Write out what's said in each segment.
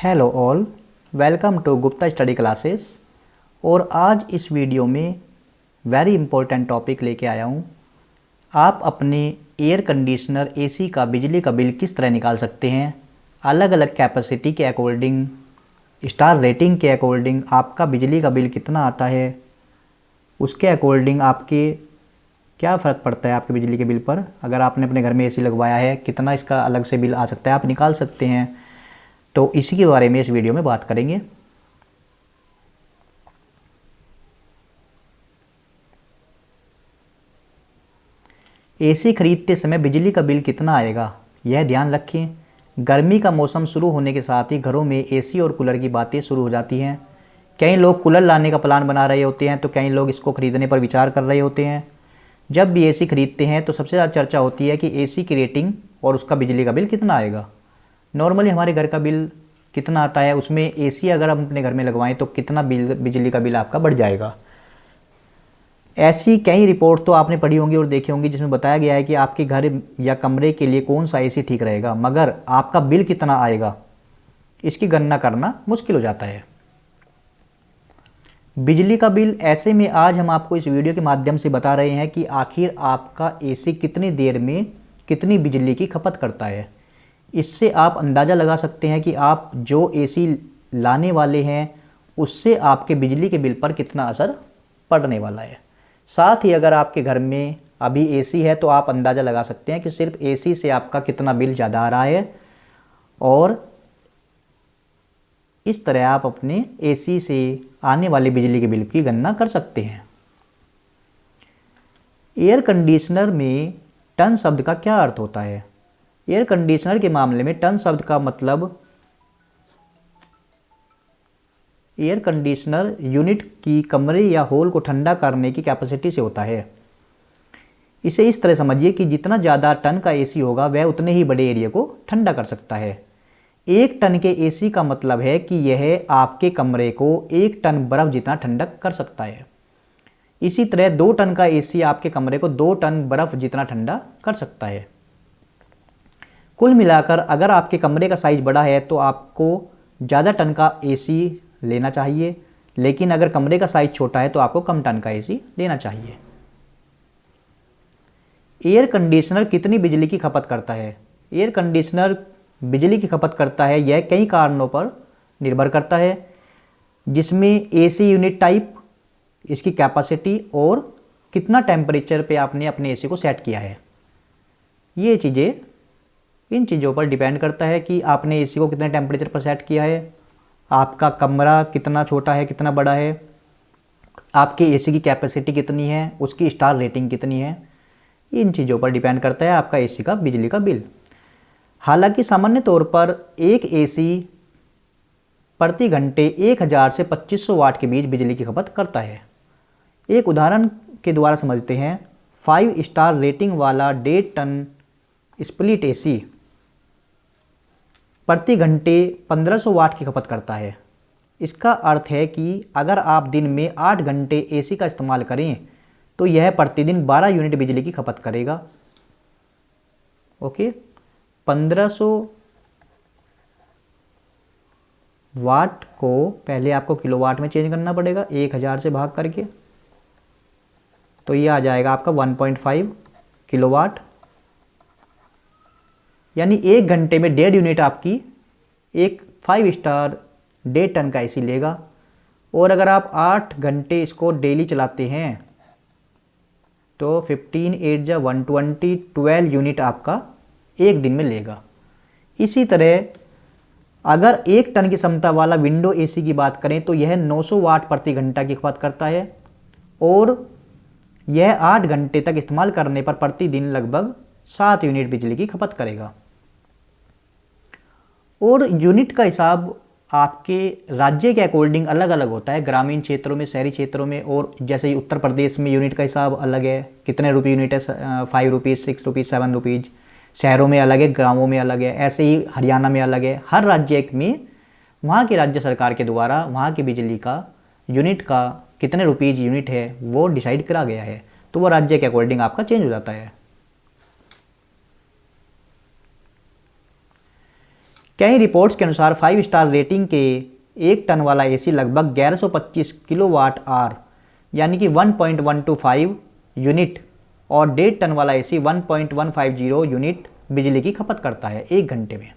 Hello all, welcome to Gupta study classes. और आज इस वीडियो में वेरी इंपॉर्टेंट टॉपिक लेके आया हूँ। आप अपने एयर कंडीशनर एसी का बिजली का बिल किस तरह निकाल सकते हैं। अलग अलग कैपेसिटी के अकॉर्डिंग, स्टार रेटिंग के अकॉर्डिंग आपका बिजली का बिल कितना आता है, उसके अकॉर्डिंग आपके क्या फ़र्क पड़ता है आपके बिजली के बिल पर। अगर आपने अपने घर में एसी लगवाया है, कितना इसका अलग से बिल आ सकता है, आप निकाल सकते हैं। तो इसी के बारे में इस वीडियो में बात करेंगे। एसी खरीदते समय बिजली का बिल कितना आएगा, यह ध्यान रखें। गर्मी का मौसम शुरू होने के साथ ही घरों में एसी और कूलर की बातें शुरू हो जाती हैं। कई लोग कूलर लाने का प्लान बना रहे होते हैं, तो कई लोग इसको खरीदने पर विचार कर रहे होते हैं। जब भी एसी खरीदते हैं तो सबसे ज़्यादा चर्चा होती है कि एसी की रेटिंग और उसका बिजली का बिल कितना आएगा। नॉर्मली हमारे घर का बिल कितना आता है, उसमें एसी अगर हम अपने घर में लगवाएं तो कितना बिजली का बिल आपका बढ़ जाएगा। ऐसी कई रिपोर्ट तो आपने पढ़ी होंगी और देखी होंगी जिसमें बताया गया है कि आपके घर या कमरे के लिए कौन सा एसी ठीक रहेगा, मगर आपका बिल कितना आएगा इसकी गणना करना मुश्किल हो जाता है। बिजली का बिल ऐसे में आज हम आपको इस वीडियो के माध्यम से बता रहे हैं कि आखिर आपका एसी कितनी देर में कितनी बिजली की खपत करता है। इससे आप अंदाज़ा लगा सकते हैं कि आप जो एसी लाने वाले हैं उससे आपके बिजली के बिल पर कितना असर पड़ने वाला है। साथ ही अगर आपके घर में अभी एसी है तो आप अंदाज़ा लगा सकते हैं कि सिर्फ एसी से आपका कितना बिल ज़्यादा आ रहा है, और इस तरह आप अपने एसी से आने वाले बिजली के बिल की गणना कर सकते हैं। एयर कंडीशनर में टन शब्द का क्या अर्थ होता है। एयर कंडीशनर के मामले में टन शब्द का मतलब एयर कंडीशनर यूनिट की कमरे या हॉल को ठंडा करने की कैपेसिटी से होता है। इसे इस तरह समझिए कि जितना ज़्यादा टन का एसी होगा वह उतने ही बड़े एरिया को ठंडा कर सकता है। 1 टन के एसी का मतलब है कि यह आपके कमरे को 1 टन बर्फ जितना ठंडक कर सकता है। इसी तरह 2 टन का एसी आपके कमरे को 2 टन बर्फ जितना ठंडा कर सकता है। कुल मिलाकर अगर आपके कमरे का साइज़ बड़ा है तो आपको ज़्यादा टन का एसी लेना चाहिए, लेकिन अगर कमरे का साइज़ छोटा है तो आपको कम टन का एसी लेना चाहिए। एयर कंडीशनर कितनी बिजली की खपत करता है। एयर कंडीशनर बिजली की खपत करता है, यह कई कारणों पर निर्भर करता है, जिसमें एसी यूनिट टाइप, इसकी कैपेसिटी और कितना टेम्परेचर पे आपने अपने एसी को सेट किया है। ये चीज़ें इन चीज़ों पर डिपेंड करता है कि आपने एसी को कितने टेम्परेचर पर सेट किया है, आपका कमरा कितना छोटा है कितना बड़ा है, आपके एसी की कैपेसिटी कितनी है, उसकी स्टार रेटिंग कितनी है। इन चीज़ों पर डिपेंड करता है आपका एसी का बिजली का बिल। हालांकि सामान्य तौर पर एक एसी प्रति घंटे 1000 से 2500 वाट के बीच बिजली की खपत करता है। एक उदाहरण के द्वारा समझते हैं। 5 स्टार रेटिंग वाला 1.5 टन स्प्लिट एसी प्रति घंटे 1500 वाट की खपत करता है। इसका अर्थ है कि अगर आप दिन में 8 घंटे एसी का इस्तेमाल करें तो यह प्रतिदिन 12 यूनिट बिजली की खपत करेगा। ओके, 1500 वाट को पहले आपको किलोवाट में चेंज करना पड़ेगा 1000 से भाग करके, तो ये आ जाएगा आपका 1.5 किलोवाट। यानी 1 घंटे में 1.5 यूनिट आपकी एक 5 स्टार 1.5 टन का एसी लेगा। और अगर आप 8 घंटे इसको डेली चलाते हैं तो 15 8 जा 120 12 यूनिट आपका एक दिन में लेगा। इसी तरह अगर 1 टन की क्षमता वाला विंडो एसी की बात करें तो यह 900 वाट प्रति घंटा की खपत करता है, और यह 8 घंटे तक इस्तेमाल करने पर प्रतिदिन लगभग 7 यूनिट बिजली की खपत करेगा। और यूनिट का हिसाब आपके राज्य के अकॉर्डिंग अलग अलग होता है, ग्रामीण क्षेत्रों में, शहरी क्षेत्रों में। और जैसे ही उत्तर प्रदेश में यूनिट का हिसाब अलग है, कितने रुपये यूनिट है, 5 रुपीज़ 6 रुपीज़ 7 रुपीज़। शहरों में अलग है, गाँवों में अलग है, ऐसे ही हरियाणा में अलग है। हर राज्य में वहाँ की राज्य सरकार के द्वारा वहाँ की बिजली का यूनिट का कितने रुपीज़ यूनिट है वो डिसाइड करा गया है, तो वो राज्य के अकॉर्डिंग आपका चेंज हो जाता है। कई रिपोर्ट्स के अनुसार 5 स्टार रेटिंग के 1 टन वाला एसी लगभग 1125 किलोवाट आवर यानी कि 1.125 यूनिट और 1.5 टन वाला एसी 1.150 यूनिट बिजली की खपत करता है 1 घंटे में।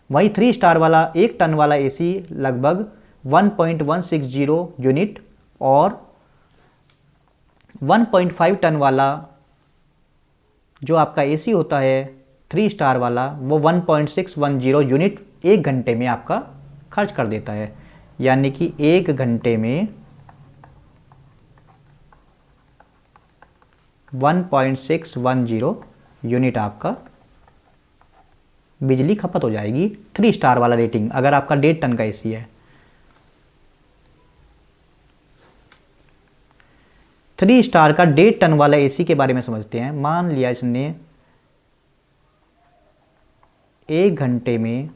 वहीं 3 स्टार वाला 1 टन वाला एसी लगभग 1.160 यूनिट और 1.5 टन वाला जो आपका एसी होता है 3 स्टार वाला वो 1.610 यूनिट 1 घंटे में आपका खर्च कर देता है, यानी कि 1 घंटे में 1.610 यूनिट आपका बिजली खपत हो जाएगी 3 स्टार वाला रेटिंग अगर आपका 1.5 टन का एसी है। 3 स्टार का 1.5 टन वाला एसी के बारे में समझते हैं। मान लिया इसने 1 घंटे में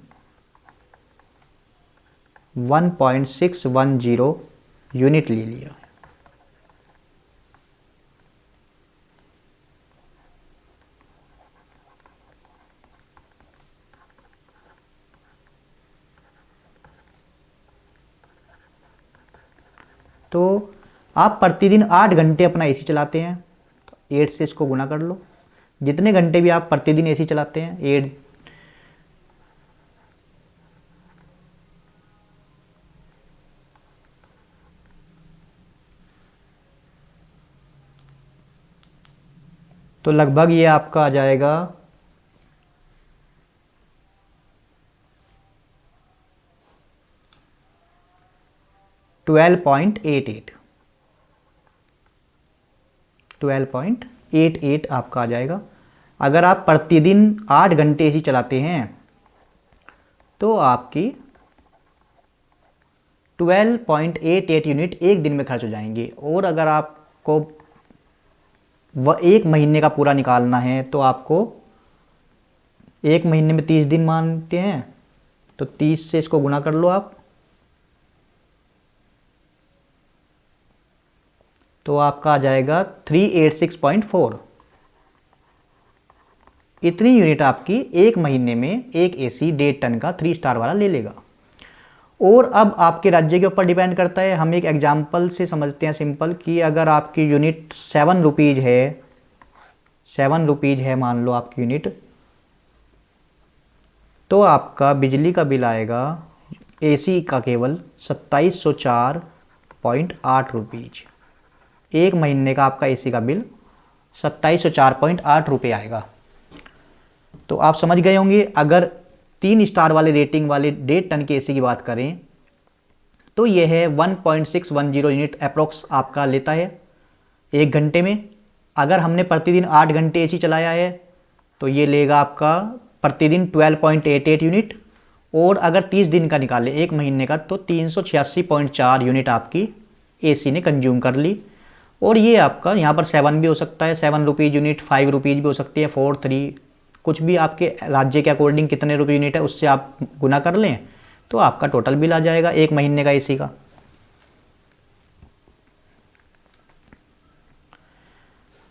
1.610 यूनिट ले लिया, तो आप प्रतिदिन 8 घंटे अपना एसी चलाते हैं तो 8 से इसको गुना कर लो। जितने घंटे भी आप प्रतिदिन एसी चलाते हैं 8 तो लगभग ये आपका आ जाएगा 12.88 आपका आ जाएगा। अगर आप प्रतिदिन 8 घंटे एसी चलाते हैं तो आपकी 12.88 यूनिट 1 दिन में खर्च हो जाएंगे। और अगर आपको वह 1 महीने का पूरा निकालना है तो आपको 1 महीने में 30 दिन मानते हैं तो 30 से इसको गुना कर लो आप, तो आपका आ जाएगा 386.4। इतनी यूनिट आपकी 1 महीने में एक एसी 1.5 टन का 3 स्टार वाला ले लेगा। और अब आपके राज्य के ऊपर डिपेंड करता है। हम एक एग्जांपल से समझते हैं सिंपल कि अगर आपकी यूनिट 7 रुपीज़ है, 7 रुपीज़ है मान लो आपकी यूनिट, तो आपका बिजली का बिल आएगा एसी का केवल 2704.8 रुपीज़। 1 महीने का आपका एसी का बिल 2704.8 रुपये आएगा। तो आप समझ गए होंगे। अगर 3 स्टार वाले रेटिंग वाले 1.5 टन के एसी की बात करें तो यह है 1.610 यूनिट अप्रोक्स आपका लेता है 1 घंटे में। अगर हमने प्रतिदिन 8 घंटे एसी चलाया है तो ये लेगा आपका प्रतिदिन 12.88 यूनिट। और अगर 30 दिन का निकाले 1 महीने का तो 386.4 यूनिट आपकी एसी ने कंज्यूम कर ली। और ये आपका यहाँ पर 7 भी हो सकता है, 7 रुपीज़ यूनिट, 5 रुपीज़ भी हो सकती है, 4, 3, कुछ भी आपके राज्य के अकॉर्डिंग कितने रुपये यूनिट है उससे आप गुना कर लें तो आपका टोटल बिल आ जाएगा 1 महीने का एसी का।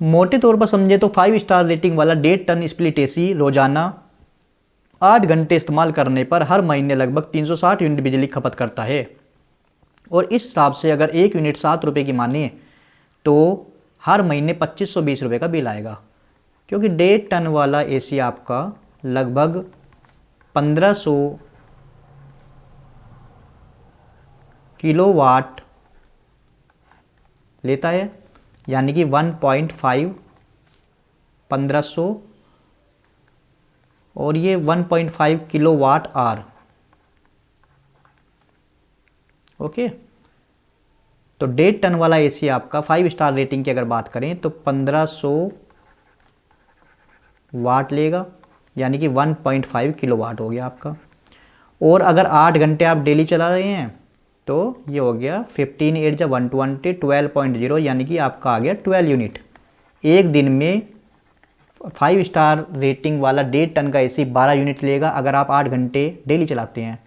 मोटे तौर पर समझे तो 5 स्टार रेटिंग वाला 1.5 टन स्प्लिट एसी रोजाना 8 घंटे इस्तेमाल करने पर हर महीने लगभग 360 यूनिट बिजली खपत करता है। और इस हिसाब से अगर 1 यूनिट 7 रुपये की माने तो हर महीने 2520 रुपये का बिल आएगा, क्योंकि 1.5 टन वाला एसी आपका लगभग 1500 किलोवाट लेता है, यानी कि 1.5 1500 और ये 1.5 किलोवाट आवर। ओके, तो 1.5 टन वाला एसी आपका 5 स्टार रेटिंग की अगर बात करें तो 1500 वाट लेगा, यानी कि 1.5 किलोवाट हो गया आपका। और अगर 8 घंटे आप डेली चला रहे हैं तो ये हो गया 15 8 120 12.0, यानी कि आपका आ गया 12 यूनिट। एक दिन में 5 स्टार रेटिंग वाला 1.5 टन का एसी 12 यूनिट लेगा अगर आप 8 घंटे डेली चलाते हैं।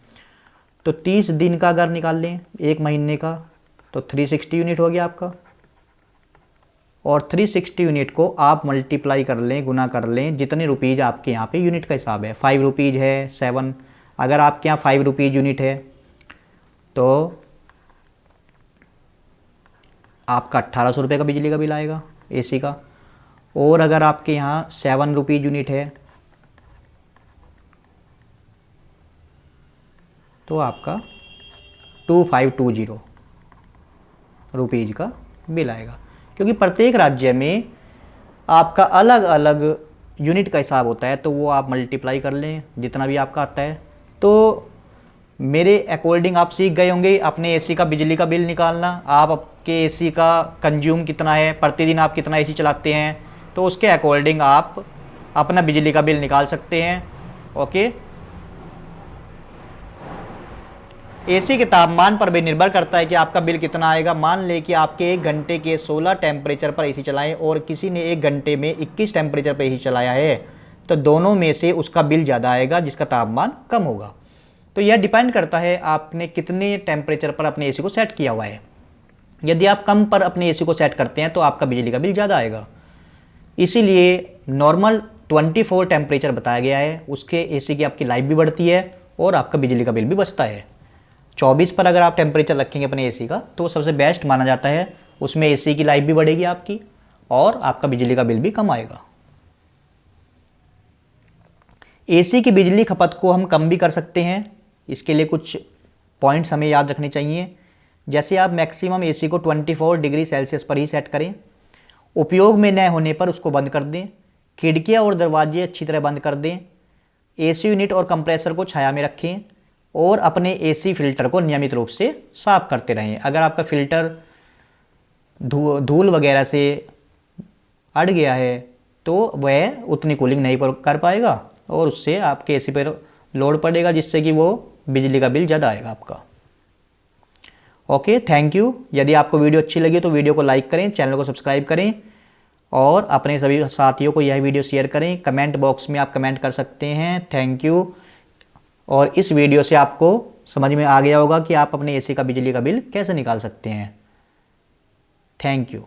तो 30 दिन का अगर निकाल लें 1 महीने का तो 360 यूनिट हो गया आपका। और 360 यूनिट को आप मल्टीप्लाई कर लें, गुना कर लें जितने रुपीज़ आपके यहाँ पे यूनिट का हिसाब है। 5 रुपीज़ है, 7 अगर आपके यहाँ 5 रुपीज़ यूनिट है तो आपका 1800 रुपये का बिजली का बिल आएगा एसी का। और अगर आपके यहाँ 7 रुपीज़ यूनिट है तो आपका 2520 रुपीज़ का बिल आएगा, क्योंकि प्रत्येक राज्य में आपका अलग अलग यूनिट का हिसाब होता है, तो वो आप मल्टीप्लाई कर लें जितना भी आपका आता है। तो मेरे अकॉर्डिंग आप सीख गए होंगे अपने एसी का बिजली का बिल निकालना। आप आपके एसी का कंज्यूम कितना है, प्रतिदिन आप कितना एसी चलाते हैं, तो उसके अकॉर्डिंग आप अपना बिजली का बिल निकाल सकते हैं। ओके, एसी के तापमान पर भी निर्भर करता है कि आपका बिल कितना आएगा। मान लें कि आपके 1 घंटे के 16 टेम्परेचर पर एसी चलाएं और किसी ने 1 घंटे में 21 टेम्परेचर पर एसी चलाया है, तो दोनों में से उसका बिल ज़्यादा आएगा जिसका तापमान कम होगा। तो यह डिपेंड करता है आपने कितने टेम्परेचर पर अपने एसी को सेट किया हुआ है। यदि आप कम पर अपने एसी को सेट करते हैं तो आपका बिजली का बिल ज़्यादा आएगा। इसीलिए नॉर्मल 24 टेम्परेचर बताया गया है, उसके एसी की आपकी लाइफ भी बढ़ती है और आपका बिजली का बिल भी बचता है। 24 पर अगर आप टेम्परेचर रखेंगे अपने एसी का तो सबसे बेस्ट माना जाता है, उसमें एसी की लाइफ भी बढ़ेगी आपकी और आपका बिजली का बिल भी कम आएगा। एसी की बिजली खपत को हम कम भी कर सकते हैं, इसके लिए कुछ पॉइंट्स हमें याद रखने चाहिए। जैसे आप मैक्सिमम एसी को 24 डिग्री सेल्सियस पर ही सेट करें, उपयोग में न होने पर उसको बंद कर दें, खिड़कियां और दरवाजे अच्छी तरह बंद कर दें, एसी यूनिट और कंप्रेसर को छाया में रखें और अपने एसी फिल्टर को नियमित रूप से साफ करते रहें। अगर आपका फिल्टर धूल वगैरह से अड़ गया है तो वह उतनी कूलिंग नहीं कर पाएगा और उससे आपके एसी पर लोड पड़ेगा, जिससे कि वो बिजली का बिल ज़्यादा आएगा आपका। Okay, thank you. यदि आपको वीडियो अच्छी लगी तो वीडियो को लाइक करें, चैनल को सब्सक्राइब करें और अपने सभी साथियों को यह वीडियो शेयर करें। कमेंट बॉक्स में आप कमेंट कर सकते हैं। Thank you. और इस वीडियो से आपको समझ में आ गया होगा कि आप अपने एसी का बिजली का बिल कैसे निकाल सकते हैं। Thank you.